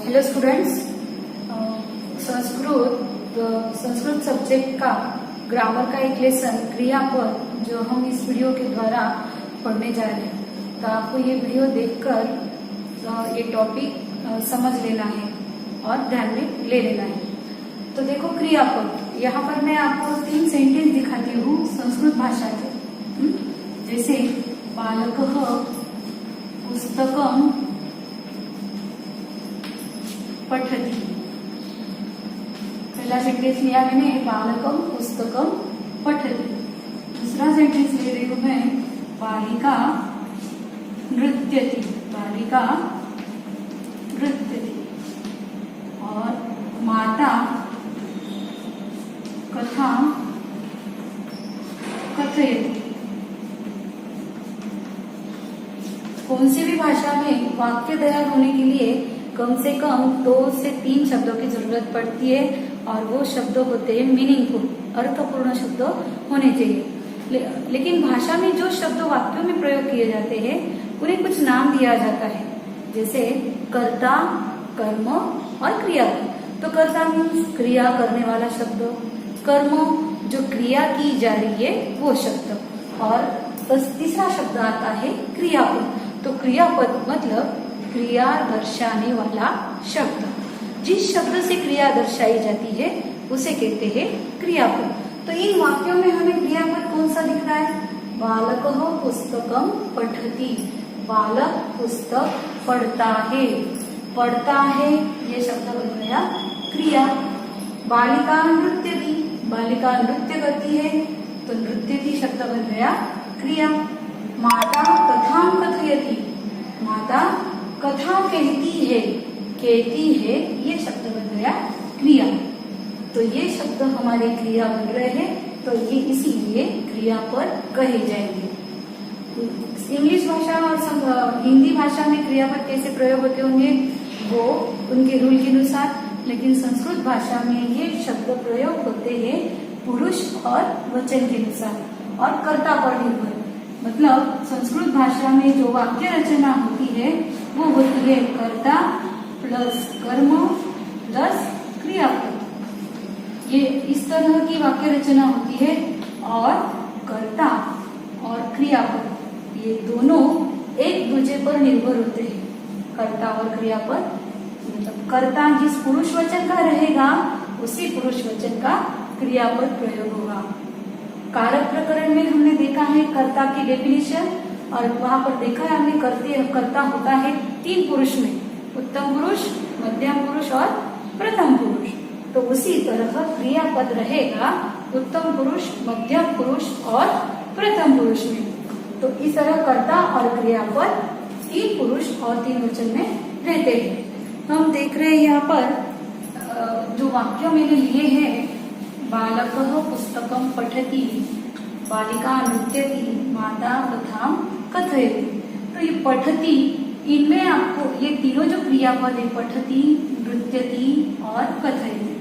Hello students, Sanskrit subject का grammar का एक लेसन क्रियापद जो हम इस वीडियो के द्वारा पढ़ने जा रहे हैं। तो आपको ये वीडियो देखकर ये टॉपिक समझ लेना है और ध्यान में ले लेना है। तो देखो क्रियापद, यहाँ पर मैं आपको 3 सेंटेंस दिखाती हूँ संस्कृत भाषा के। जैसे बालकः पुस्तकं पठति। पहला सेंटेंस लिया मैंने, बालकम पुस्तकम पठति। दूसरा सेंटेंस ले रही हूं मैं, बालिका नृत्यति। बालिका नृत्यति। और माता कथा कथयति। कौन सी भी भाषा में वाक्य तैयार होने के लिए कम से कम 2 से 3 शब्दों की जरूरत पड़ती है, और वो शब्द होते हैं मीनिंगफुल, अर्थपूर्ण शब्द होने चाहिए। लेकिन भाषा में जो शब्द वाक्यों में प्रयोग किए जाते हैं उन्हें कुछ नाम दिया जाता है, जैसे कर्ता, कर्म और क्रिया। तो कर्ता मीन्स क्रिया करने वाला शब्द, कर्म जो क्रिया की जा रही है वो शब्द, और तीसरा शब्द आता है क्रियापद। तो क्रियापद मतलब क्रिया दर्शाने वाला शब्द। जिस शब्द से क्रिया दर्शाई जाती है उसे कहते हैं क्रियापद। तो इन वाक्यों में हमें क्रियापद कौन सा दिख रहा है? बालकः पुस्तकं पठति। बालक पुस्तक पढ़ता है। पढ़ता है ये शब्द बन गया क्रिया। बालिका नृत्यति। बालिका नृत्य करती है तो नृत्यति शब्द बन गया क्रिया। माता कथां कथयति। माता कथा कहती है, कहती है ये शब्द बन गया क्रिया। तो ये शब्द हमारे क्रिया बन रहे हैं, तो ये इसीलिए क्रियापद कहे जाएंगे। इंग्लिश भाषा और हिंदी भाषा में क्रियापद कैसे प्रयोग होते होंगे वो उनके रूल के अनुसार, लेकिन संस्कृत भाषा में ये शब्द प्रयोग होते हैं पुरुष और वचन के अनुसार और कर्ता पर निर्भर। मतलब संस्कृत भाषा में जो वाक्य रचना होती है वो होती है कर्ता प्लस कर्म प्लस क्रियापद। ये इस तरह की वाक्य रचना होती है, और कर्ता और क्रियापद ये दोनों एक दूसरे पर निर्भर होते हैं। कर्ता और क्रियापद मतलब कर्ता जिस पुरुष वचन का रहेगा उसी पुरुष वचन का क्रियापद प्रयोग होगा। कारक प्रकरण में हमने देखा है कर्ता की डेफिनेशन, और वहां पर देखा है हमने कर्ता होता है 3 पुरुष में, उत्तम पुरुष, मध्यम पुरुष और प्रथम पुरुष। तो उसी तरह क्रियापद रहेगा उत्तम पुरुष, मध्यम पुरुष और प्रथम पुरुष में। तो इस तरह कर्ता और क्रियापद 3 पुरुष और 3 वचन में रहते हैं। हम देख रहे हैं यहाँ पर जो वाक्य मैंने लिए हैं, बालकः पुस्तकं पठति, बालिका नृत्यति, माता कथां कथयति। तो ये पठति, इनमें आपको ये तीनों जो क्रियापद है पठति, नृत्यति और कथयति,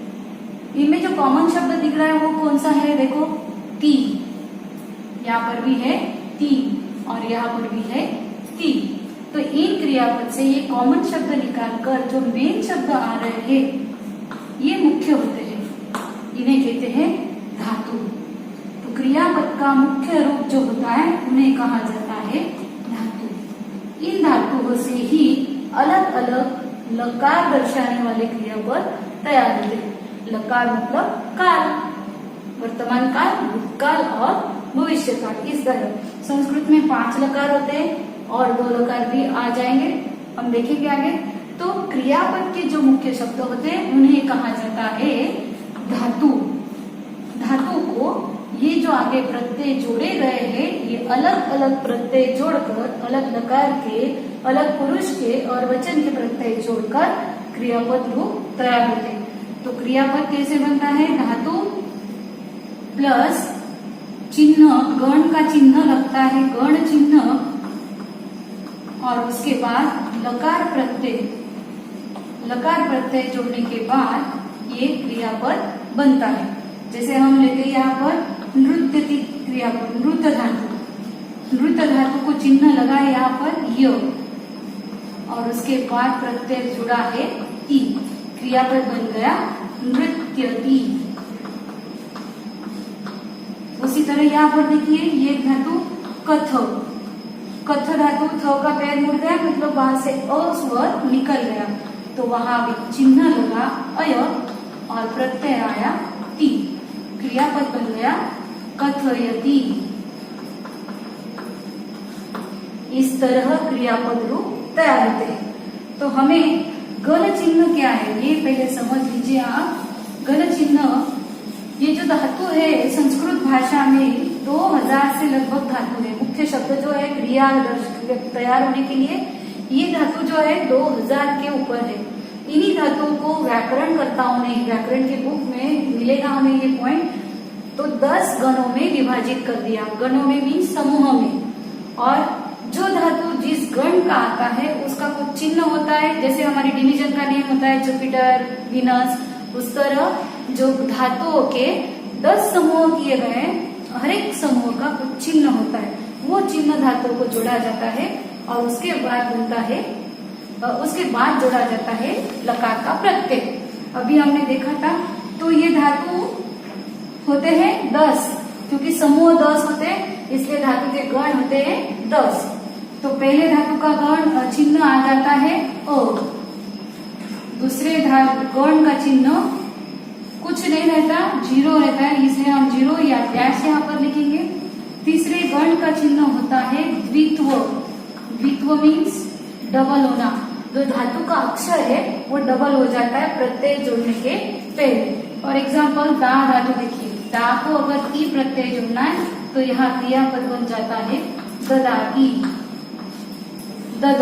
इनमें जो कॉमन शब्द दिख रहा है वो कौन सा है? देखो 3, यहाँ पर भी है 3 और यहाँ पर भी है 3। तो इन क्रियापद से ये कॉमन शब्द निकालकर जो मेन शब्द आ रहे हैं ये मुख्य होते हैं, इन्हें कहते हैं धातु। तो क्रियापद का मुख्य रूप जो होता है उन्हें कहा जाता है धातु। इन धातुओं से ही अलग अलग लकार दर्शाने वाले क्रियापद तैयार होते हैं। लकार मतलब काल, वर्तमान काल, भूतकाल और भविष्य काल। इस तरह संस्कृत में 5 लकार होते हैं और 2 लकार भी आ जाएंगे, हम देखेंगे आगे। तो क्रियापद के जो मुख्य शब्द होते हैं उन्हें कहा जाता है धातु। धातु को ये जो आगे प्रत्यय जोड़े गए हैं ये अलग अलग प्रत्यय जोड़कर, अलग लकार के, अलग पुरुष के और वचन के प्रत्यय जोड़कर क्रियापद रूप तैयार होते हैं। तो क्रियापद कैसे बनता है? धातु प्लस चिन्ह, गण का चिन्ह लगता है, गण चिन्ह, और उसके बाद लकार प्रत्यय जोड़ने के बाद ये क्रियापद बनता है। जैसे हम लेते हैं यहाँ पर नृत्यति क्रियापद, नृत्य धातु। नृत्य धातु को चिन्ह लगा है यहाँ पर य, और उसके बाद प्रत्यय जुड़ा है ती, क्रियापद बन गया नृत्यति। उसी तरह यहाँ पर देखिए ये धातु कथ, कथ धातु थ का पैर मुड़ गया, मतलब वहां से अ स्वर निकल गया, तो वहां भी चिन्ह लगा अय और प्रत्यय आया ती, क्रियापद बन गया कथयति। इस तरह क्रियापद रूप तैयार होते हैं। तो हमें गण चिन्ह क्या है ये पहले समझ लीजिए आप। गण चिन्ह, ये जो धातु है संस्कृत भाषा में 2000 से लगभग धातु है। मुख्य शब्द जो है क्रिया तैयार होने के लिए ये धातु जो है 2000 के ऊपर है। इन्हीं धातुओं को व्याकरणकर्ताओं ने, व्याकरण के बुक में मिलेगा हमें ये पॉइंट, तो 10 गणों में विभाजित कर दिया। गणों में मीन्स समूह में, और जो धातु जिस गण का आता है उसका कुछ चिन्ह होता है। जैसे हमारी डिवीजन का नेम होता है जुपिटर, वीनस, उस तरह जो धातुओं के 10 समूह किए गए, हर एक समूह का कुछ चिन्ह होता है। वो चिन्ह धातुओं को जोड़ा जाता है और उसके बाद बनता है, उसके बाद जोड़ा जाता है लकार का प्रत्यय। अभी हमने देखा था, तो ये धातु होते हैं 10, क्योंकि समूह 10 होते हैं इसलिए धातु के गण होते हैं 10। तो पहले धातु का गण चिन्ह आ जाता है अ, दूसरे गण का चिन्ह कुछ नहीं रहता, 0 रहता है, इसलिए हम 0 या डैश यहाँ पर लिखेंगे। तीसरे गण का चिन्ह होता है द्वित्व, द्वित्व मीन्स डबल होना, जो धातु का अक्षर है वो डबल हो जाता है प्रत्यय जोड़ने के पहले। और एग्जाम्पल दा धातु देखिए, दा को अगर ई प्रत्यय जोड़ना है तो यहाँ क्रियापद बन जाता है ददाई, दद,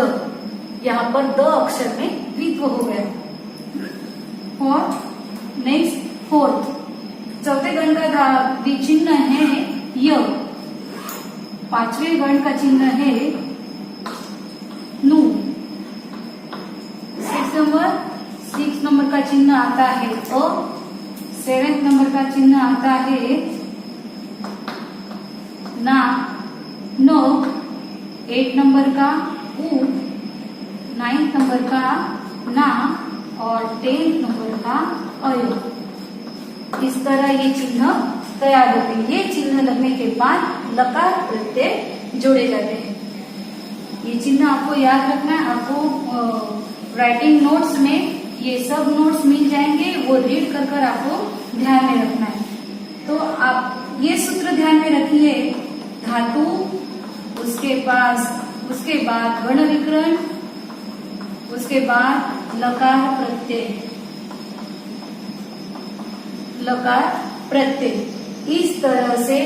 यहाँ पर द अक्षर में द्वित्व हो गया। और नेक्स्ट फोर्थ, चौथे गण का चिन्ह है य, पांचवे गण का चिन्ह है नु, 6 नंबर का चिन्ह आता है अ, 7 नंबर का चिन्ह आता है ना, नो, 8 नंबर का उ, 9 नंबर का ना और 10 नंबर का अय। इस तरह ये चिन्ह तैयार होते हैं। ये चिन्ह लगने के बाद लकार प्रत्यय जोड़े जाते हैं। ये चिन्ह आपको याद रखना है। आपको राइटिंग नोट्स में ये सब नोट्स मिल जाएंगे, वो रीड कर कर आपको ध्यान में रखना है। तो आप ये सूत्र ध्यान में रखिए, धातु, उसके बाद गण विकरण, उसके बाद लकार प्रत्यय, लकार प्रत्यय। इस तरह से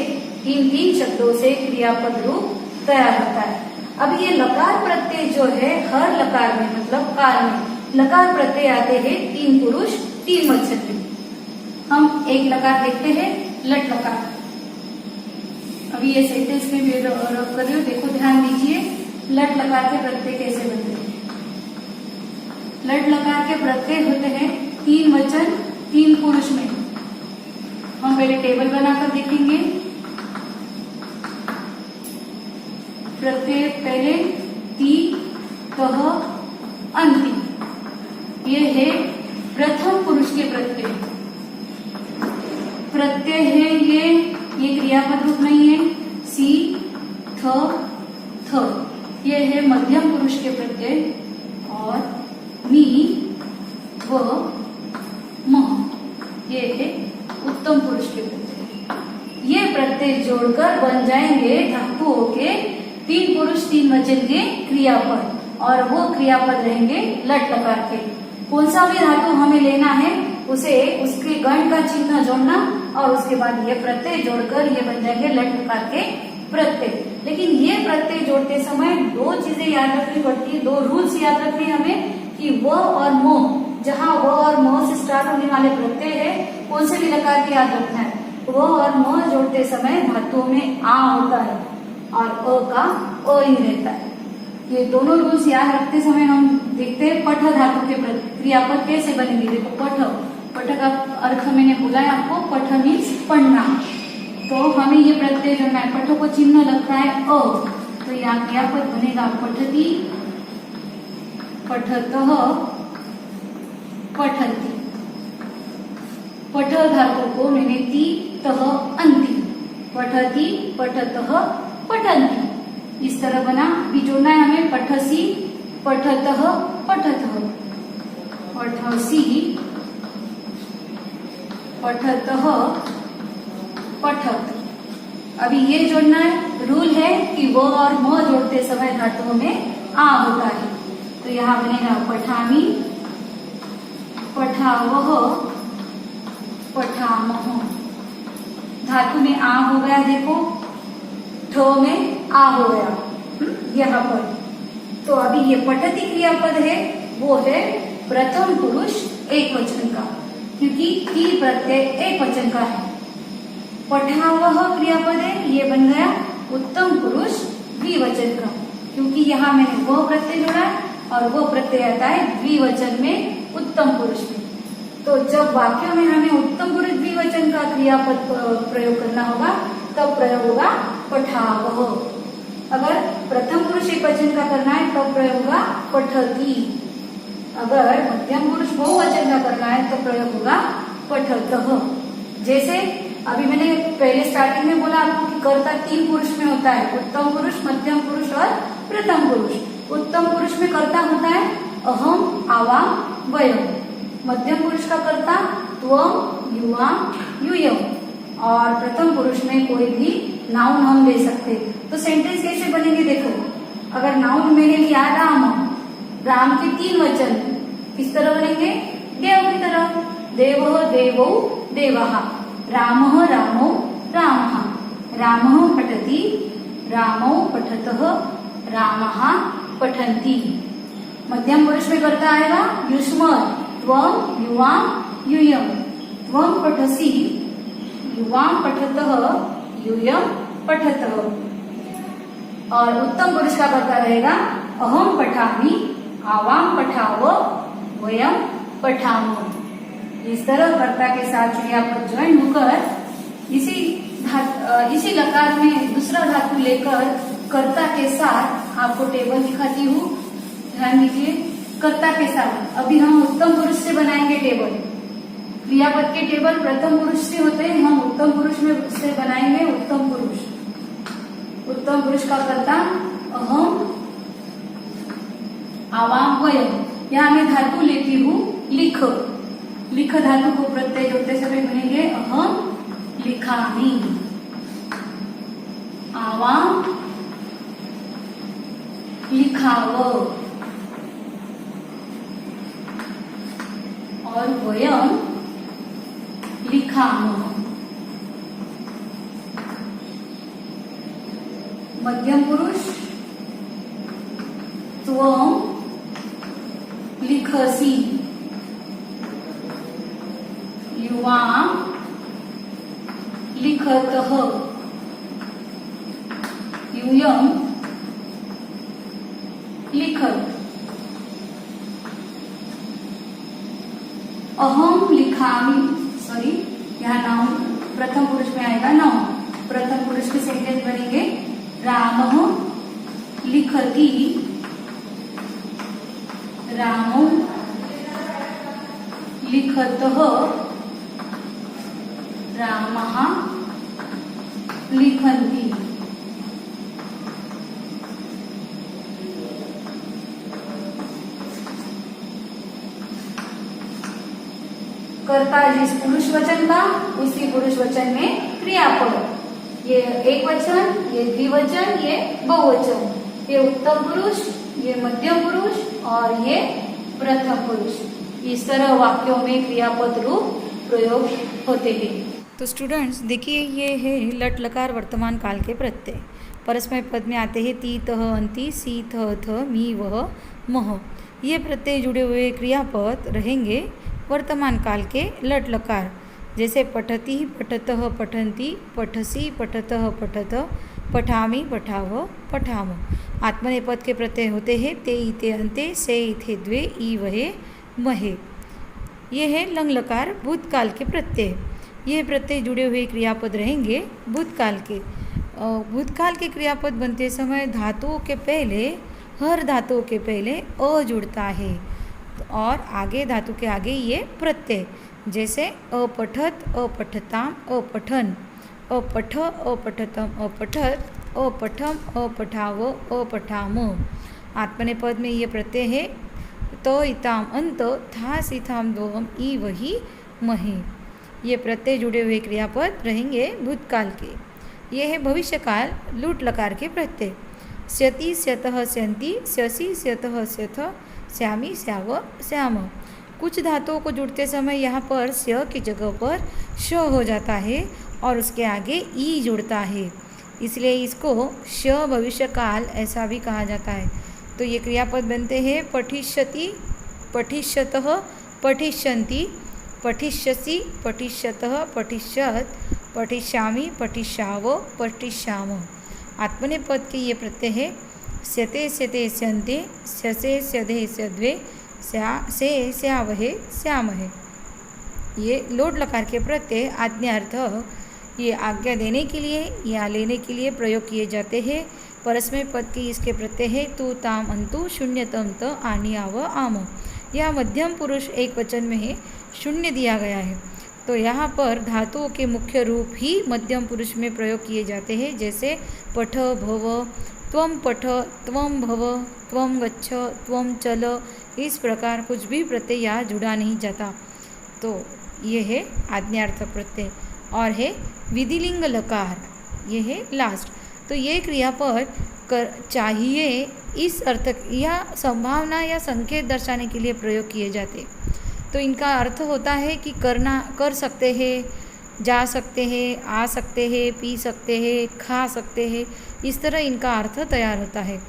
इन 3 शब्दों से क्रियापद रूप तैयार होता है। अब ये लकार प्रत्यय जो है हर लकार में, मतलब कार में लकार प्रत्यय आते हैं 3 पुरुष 3 वचन में। हम एक लकार देखते हैं, लट लकार। अभी ये सेंटेंस में भी रख कर रही हूँ, देखो ध्यान दीजिए, लट लकार के प्रत्यय कैसे बनते हैं। लट लकार के प्रत्यय होते हैं 3 वचन 3 पुरुष में। हम पहले टेबल बनाकर देखेंगे। प्रत्यय पहले ती, कह, अंति, ये है प्रथम पुरुष के प्रत्यय। प्रत्यय है ये क्रियापद रूप नहीं है, सी, थ, थ, ये है मध्यम पुरुष के प्रत्यय, और मी, व, म, ये है उत्तम पुरुष के प्रत्यय। ये प्रत्यय जोड़कर बन जाएंगे धातुओं के 3 पुरुष 3 वचन के क्रियापद, और वो क्रियापद रहेंगे लट लकार के। कौन सा भी धातु हमें लेना है उसे उसके गण का चिन्ह जोड़ना, और उसके बाद ये प्रत्यय जोड़कर ये बन जाएंगे लट लकार के प्रत्यय। लेकिन ये प्रत्यय जोड़ते समय 2 चीजें याद रखनी पड़ती है, 2 रूल्स याद रखने हमें, कि व और मो, जहाँ व और म से स्टार्ट होने वाले प्रत्यय है कौन से भी लकार के याद रखना है। व और म जोड़ते समय धातुओं में आ होता है और अ का अ ही रहता है। ये दोनों रूल्स याद रखते समय हम देखते हैं पठ धातु के क्रियापद कैसे बनेंगे। देखो पठ का अर्थ मैंने बोला है आपको, पठ मीन्स पढ़ना, तो हमें ये प्रत्यय जोड़ना है। पठ को चिन्ह लगता है अ, तो यहाँ क्रियापद बनेगा पठती, पठतः, पठन्ति। पठ धातु को मैंने ती तह अंति, पठति पठतः पठन्ति इस तरह बना। अभी जोड़ना है हमें पठसी पठतः पठतः, पठसी पठतः पठत। अभी ये जोड़ना है, रूल है कि व और म जोड़ते समय धातुओं में आ होता है। तो यहाँ बनेगा पठामी पठावह पठामह। धातु में आ हो गया, देखो ठ में आ हो गया यहाँ पर। तो अभी ये पठति क्रियापद है, वो है प्रथम पुरुष एक वचन का, क्योंकि ती प्रत्यय एक वचन का है। पठावह क्रियापद है, ये बन गया उत्तम पुरुष द्विवचन का, क्योंकि यहाँ मैंने वो प्रत्यय जोड़ा है और वो प्रत्यय आता है द्विवचन में उत्तम पुरुष में। तो जब वाक्यों में हमें उत्तम पुरुष द्विवचन का क्रियापद प्रयोग करना होगा तब प्रयोग होगा पठावह। अगर प्रथम पुरुष एक वचन का करना है तब प्रयोग होगा पठति। अगर मध्यम पुरुष बहुवचन का करना है तो प्रयोग होगा पठतः। जैसे अभी मैंने पहले स्टार्टिंग में बोला आपको कि कर्ता 3 पुरुष में होता है, उत्तम पुरुष, मध्यम पुरुष और प्रथम पुरुष। उत्तम पुरुष में कर्ता होता है अहम, आवाम, वयम। मध्यम पुरुष का कर्ता त्वम, युवाम, यूयम। और प्रथम पुरुष में कोई भी नाउन हम ले सकते। तो सेंटेंस कैसे बनेंगे देखो, अगर नाउन मैंने लिया राम, राम के 3 वचन किस तरह बनेंगे, देव की तरह, देव देवौ देवः, रामः रामौ रामः, रामः पठति रामौ पठतः, रामः पठन्ति। मध्यम पुरुष में कर्ता आएगा युष्म, त्वम, युवाम, यूयम। त्वम पठसि, युवाम पठतः, यूयम पठतः। और उत्तम पुरुष का कर्ता रहेगा अहम पठामि, आवाम पठाव, वयम पठामः। इस तरह कर्ता के साथ क्रियापद ज्वाइन होकर इसी लकार में दूसरा धातु लेकर कर्ता के साथ आपको टेबल दिखाती हूँ। ध्यान दीजिए, कर्ता के साथ अभी हम उत्तम पुरुष से बनाएंगे टेबल। क्रियापद के टेबल प्रथम पुरुष से होते हैं, हम उत्तम पुरुष में से बनाएंगे उत्तम पुरुष। उत्तम पुरुष का कर्ता अहम, आवाम, वयम। यहाँ मैं धातु लेती हूँ लिख। लिख धातु को प्रत्यय जोड़ते समय बनेंगे अहम लिखामि, आवाम लिखाव और वयम लिखामः। मध्यम पुरुष त्वम लिखसि, युवाम लिखतः, यूयम लिखत। अहम लिखामि, सॉरी यहाँ नाउन प्रथम पुरुष में आएगा नाउन। प्रथम पुरुष के सेंटेंस बनेंगे रामः लिखति, रामौ लिखतः, रामः लिखन्ति। कर्ता जिस पुरुष वचन का उसी पुरुष वचन में क्रियापद। ये एक वचन, ये द्विवचन, ये बहुवचन। ये उत्तम पुरुष, ये मध्यम पुरुष और ये प्रथम पुरुष। इस तरह वाक्यों में क्रियापद रूप प्रयोग होते हैं। तो स्टूडेंट्स देखिए, ये है लट लकार वर्तमान काल के प्रत्यय। परस्मै पद में आते हैं ती तह अंति, सी थ थ मी वह मह। ये प्रत्यय जुड़े हुए क्रियापद रहेंगे वर्तमान काल के लट लकार। जैसे पठति पठतः पठन्ति, पठसि पठतः पठत, पठामि पठाव पठाम। आत्मनेपद के प्रत्यय होते हैं ते इते अन्ते, से इथे द्वे, ई वहे महे। ये है लंग लकार भूतकाल के प्रत्यय। ये प्रत्यय जुड़े हुए क्रियापद रहेंगे भूतकाल के। भूतकाल के क्रियापद बनते समय धातुओं के पहले, हर धातुओं के पहले अ जुड़ता है। तो और आगे धातु के आगे ये प्रत्यय, जैसे अपठत, अपठताम, अपठन, अपठ, अपठतम, अपठत, अपठम, अपठाव, अपठाम। आत्मनेपद में ये प्रत्यय है तो इताम अंत, था सीथाम दोहम, ई वही महे। ये प्रत्यय जुड़े हुए क्रियापद रहेंगे भूतकाल के। ये है भविष्यकाल लूट लकार के प्रत्यय। स्यति, स्यतः, स्यन्ति, स्यसि, स्यतः, स्यथ, श्यामी, श्याव, श्याम। कुछ धातुओं को जुड़ते समय यहाँ पर स्य की जगह पर श हो जाता है और उसके आगे ई जुड़ता है, इसलिए इसको श भविष्यकाल ऐसा भी कहा जाता है। तो ये क्रियापद बनते हैं पठिष्यति, पठिष्यतः, पठिष्यन्ति, पठिष्यसि, पठिष्यतः, पठिष्यत्, पठिष्यामि, पठिष्याव, पठिष्याम। आत्मनेपद के ये प्रत्यय है स्यते, स्यते, स्यन्ते, स्यसे, स्यधे, स्यद्वे, स्या, से, स्यावहे, श्यामहे। ये लोट लकार के प्रत्यय आज्ञार्थ, ये आज्ञा देने के लिए या लेने के लिए प्रयोग किए जाते हैं। परस्मै पद की इसके प्रत्यय है तु, ताम, अंतु, शून्यतम, त, आनी, आव, आम। यह मध्यम पुरुष एक वचन में है, शून्य दिया गया है, तो यहाँ पर धातुओं के मुख्य रूप ही मध्यम पुरुष में प्रयोग किए जाते हैं, जैसे पठ, भव, त्वम पठ, त्वम भव, त्वम गच्छ, त्वम चल। इस प्रकार कुछ भी प्रत्यय यहाँ जुड़ा नहीं जाता। तो ये है आज्ञार्थ प्रत्यय। और है विधिलिंग लकार, ये है लास्ट। तो ये क्रियापद कर चाहिए इस अर्थ या संभावना या संकेत दर्शाने के लिए प्रयोग किए जाते। तो इनका अर्थ होता है कि करना, कर सकते हैं, जा सकते हैं, आ सकते हैं, पी सकते हैं, खा सकते हैं, इस तरह इनका अर्थ तैयार होता है।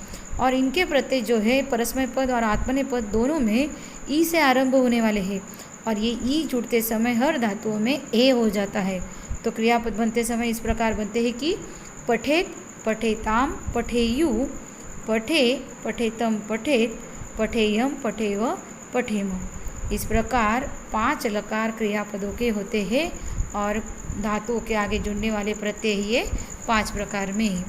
और इनके प्रत्यय जो है परस्मै पद और आत्मनेपद दोनों में ई से आरंभ होने वाले हैं और ये ई जुड़ते समय हर धातुओं में ए हो जाता है। तो क्रियापद बनते समय इस प्रकार बनते हैं कि पठेत, पठेताम, पठेयु, पठे, पठेतम, पठेत, पठेयम, पठेव, पठेम। इस प्रकार 5 लकार क्रियापदों के होते हैं और धातुओं के आगे जुड़ने वाले प्रत्यय ये 5 प्रकार में